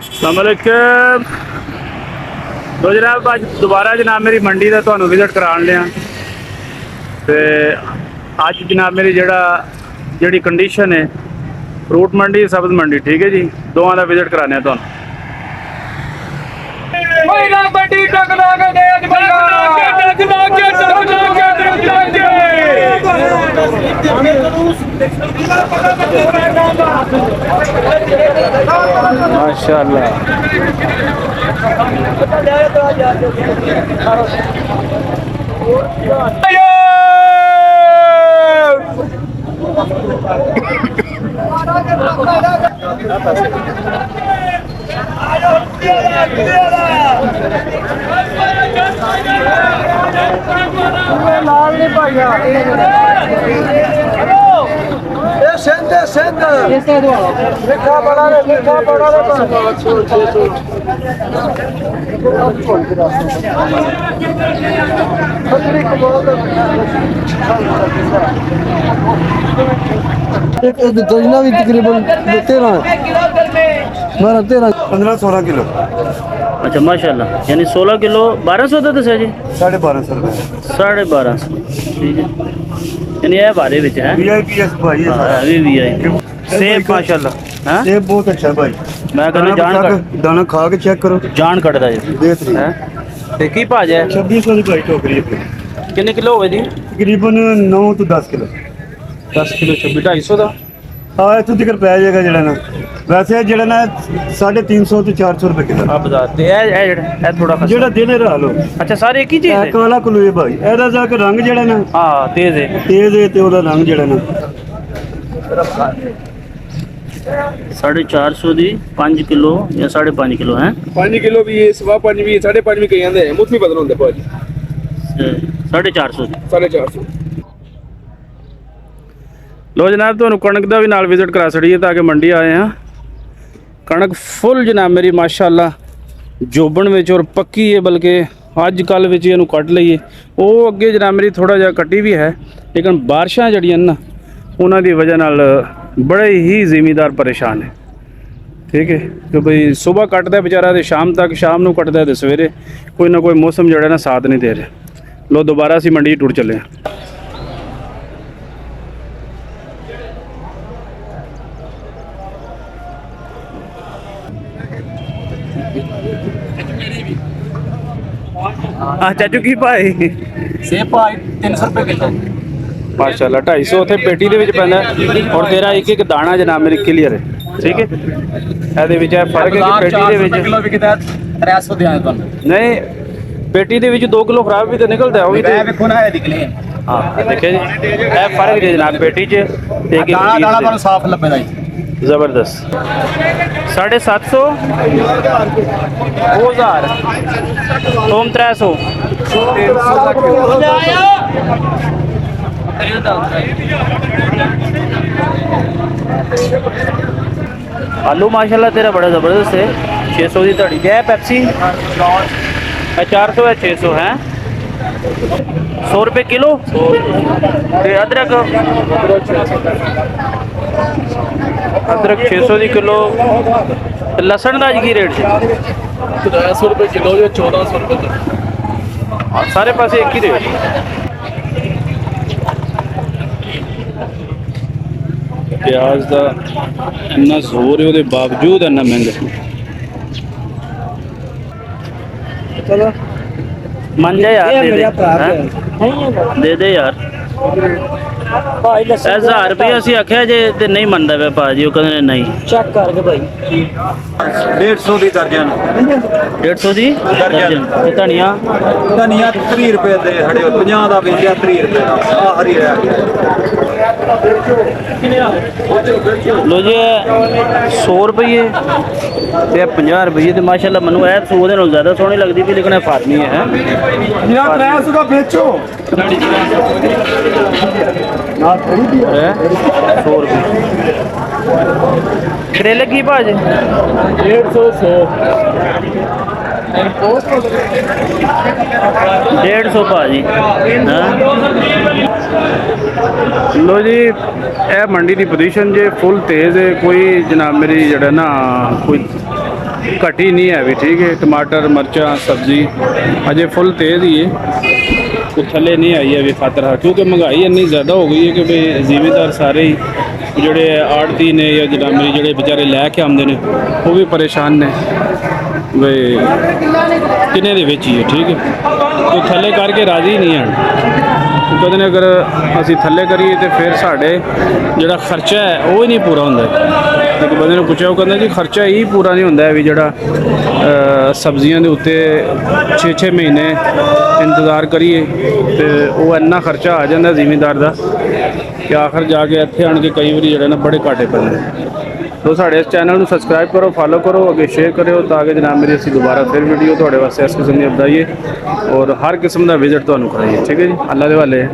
अस्सलाम वालेकुम। तो जनाब अज दोबारा जनाब मेरी मंडी का तुहानू विजिट कराने लिया। तो अज जनाब मेरी जी कंडीशन है फ्रूट मंडी सब्ज मंडी, ठीक है जी, दोवां का विजिट कराने तुहानू। माशाअल्लाह लाल नहीं भाइया लिखा बड़ा दर्जना भी तकरीबन 13-15-16 किलो। अच्छा माशाल्लाह, यानी 16 किलो 1200 का दसा जी, 1250 रुपए 1250, ठीक है। यानी यह बारे विच है VIPS भाई है सारा। अभी भी आई सेब माशाल्लाह, हैं सेब बहुत अच्छा है भाई। मैं कहना दाना खा के चेक करो, जान कटदा जी बेहतरीन है। ते की भाज है 2600 की भाई टोकरी है। कितने किलो होवे जी? तकरीबन 9 तो 10 किलो। 10 किलो 26 250 का। हाँ इतों तक पै जाएगा जड़ा ना, वैसे जड़ा ना 350 तो 400 रुपए किलो। आप बता दे ए थोड़ा खस्ता जड़ा दिन रहा लो। अच्छा सारे एक ही चीज है। काला कलू है भाई, एदा जाके रंग जड़ा ना हां तेज है ते ओदा रंग जड़ा ना 450 दी 5 किलो या 5.5 किलो है। 5 किलो भी है, 5.5 भी है, 5.5 भी कई आंदे हैं, मुफ्त भी बदल होंदे भाजी 450 दी। 450। लो जनाब तो कणक का भी नाल विजिट करा छड़िए ताकि मंडी आए हैं। कणक फुल जनाब मेरी माशाअल्लाह जोबन में और पक्की है, बल्कि अज कल इनू कट लीए। वो अगे जनाब मेरी थोड़ा जहा कट्टी भी है, लेकिन बारिशां जड़ियां ना उन्हां दी वजह नाल बड़े ही जिमीदार परेशान है, ठीक है। कि भाई सुबह कटदा बेचारा तो शाम तक, शाम नू कटदा तो सवेरे, कोई ना कोई मौसम जड़ा ना साथ नहीं दे रहे। लो दोबारा असीं मंडी टुर चले हैं। चाचू की भाई सेब भाई 300 रुपए किलो। माशाल्लाह 250 उत्थे पेटी दे विच पैंदा और तेरा एक एक दाना जनाब मेरी क्लियर है, ठीक है। ਇਹਦੇ ਵਿੱਚ ਇਹ ਫਰਕ है कि पेटी दे विच किलो विकदा 300 दिया ਤੁਹਾਨੂੰ। नहीं पेटी दे विच 2 किलो खराब भी तो निकलदा है, वो भी मैं देखो ना ये निकले हां देखिए जी ਇਹ फर्क है जनाब पेटी च ते एक दाना दाना ਤੁਹਾਨੂੰ ਸਾਫ਼ ਲੱਭੇਗਾ ਜੀ। जबरदस्त 750 2000 ओम 300 आलू माशाल्लाह तेरा बड़ा ज़बरदस्त है। 600 की धड़ी क्या है पेप्सी 400 है 600 है 100 रुपये किलो। अदरक 600 की किलो। लसन का की रेट है 1500 रुपए किलो या 1400 रुपए किलो। सारे पास एक ही रेट। प्याज का इन्ना जोर है, उसके बावजूद इन्ना महंगा। चलो मन जा यार दे दे यार। 1000 रुपया असी आख्या जे ते नहीं मनता पे भाजी, वो कहते नहीं। चेक करके भाई 150 दी दर्जन 150 दी दर्जन। धनिया 30 रुपए दे हड़े 50 दा वेचिया 30 रुपए दा आ हरी रह गया। लो जी 100 रुपये ते 50 रुपये ते माशाल्लाह मैनू ऐ 100 दे नाल ज़्यादा सोहनी लगदी पई, लेकिन फातमी है यार 300 का बेचो 100 रुपये। करेले की भाज 150 150 भाजी। लो जी ए मंडी की पोजीशन जे फुल तेज़ है। कोई जनाब मेरी जड़ा ना कोई ਘਟੀ ਨਹੀਂ ਹੈ ਵੀ ਠੀਕ ਹੈ। ਟਮਾਟਰ ਮਿਰਚਾਂ ਸਬਜ਼ੀ ਅਜੇ ਫੁੱਲ ਤੇਜ਼ ਹੀ ਹੈ, ਉਹ ਥੱਲੇ ਨਹੀਂ ਆਈ ਹੈ ਵੀ ਖਾਤਰ, ਕਿਉਂਕਿ ਮਹਿੰਗਾਈ ਇੰਨੀ ਜ਼ਿਆਦਾ ਹੋ ਗਈ ਹੈ ਕਿ ਵੀ ਜ਼ਿਮੀਂਦਾਰ ਸਾਰੇ ਹੀ ਜਿਹੜੇ ਆੜਤੀ ਨੇ ਜਾਂ ਜਨਾਮੀ ਜਿਹੜੇ ਵਿਚਾਰੇ ਲੈ ਕੇ ਆਉਂਦੇ ਨੇ ਉਹ ਵੀ ਪਰੇਸ਼ਾਨ ਨੇ ਵੀ ਕਿੰਨੇ ਦੇ ਵਿੱਚ ਹੀ ਹੈ ਠੀਕ ਹੈ। ਉਹ ਥੱਲੇ ਕਰਕੇ ਰਾਜ਼ੀ ਨਹੀਂ ਹਨ। ਉਹ ਕਹਿੰਦੇ ਨੇ ਅਗਰ ਅਸੀਂ ਥੱਲੇ ਕਰੀਏ ਤੇ ਫਿਰ ਸਾਡੇ ਜਿਹੜਾ ਖਰਚਾ ਹੈ ਉਹ ਹੀ ਨਹੀਂ ਪੂਰਾ ਹੁੰਦਾ। ਇੱਕ ਬੰਦੇ ਨੂੰ ਪੁੱਛਿਆ, ਉਹ ਕਹਿੰਦਾ ਜੀ ਖਰਚਾ ਹੀ ਪੂਰਾ ਨਹੀਂ ਹੁੰਦਾ ਵੀ ਜਿਹੜਾ ਸਬਜ਼ੀਆਂ ਦੇ ਉੱਤੇ 6-6 ਮਹੀਨੇ ਇੰਤਜ਼ਾਰ ਕਰੀਏ ਤੇ ਉਹ ਇੰਨਾ ਖਰਚਾ ਆ ਜਾਂਦਾ ਜ਼ਿਮੀਂਦਾਰ ਦਾ ਕਿ ਆਖਰ ਜਾ ਕੇ ਇੱਥੇ ਆਣ ਕੇ ਕਈ ਵਾਰੀ ਜਿਹੜਾ ਨਾ ਬੜੇ ਘਾਟੇ ਪੈਂਦੇ। ਤੋ ਸਾਡੇ ਇਸ ਚੈਨਲ ਨੂੰ ਸਬਸਕ੍ਰਾਈਬ ਕਰੋ, ਫਾਲੋ ਕਰੋ, ਅੱਗੇ ਸ਼ੇਅਰ ਕਰਿਓ ਤਾਂ ਕਿ ਜਨਾਬ ਮੇਰੀ ਅਸੀਂ ਦੁਬਾਰਾ ਫਿਰ ਵੀਡੀਓ ਤੁਹਾਡੇ ਵਾਸਤੇ ਇਸ ਕਿਸਮ ਦੀ ਬਣਾਈਏ ਔਰ ਹਰ ਕਿਸਮ ਦਾ ਵਿਜ਼ਿਟ ਤੁਹਾਨੂੰ ਕਰਾਈਏ। ਠੀਕ ਹੈ ਜੀ, ਅੱਲਾ ਦੇ ਹਵਾਲੇ।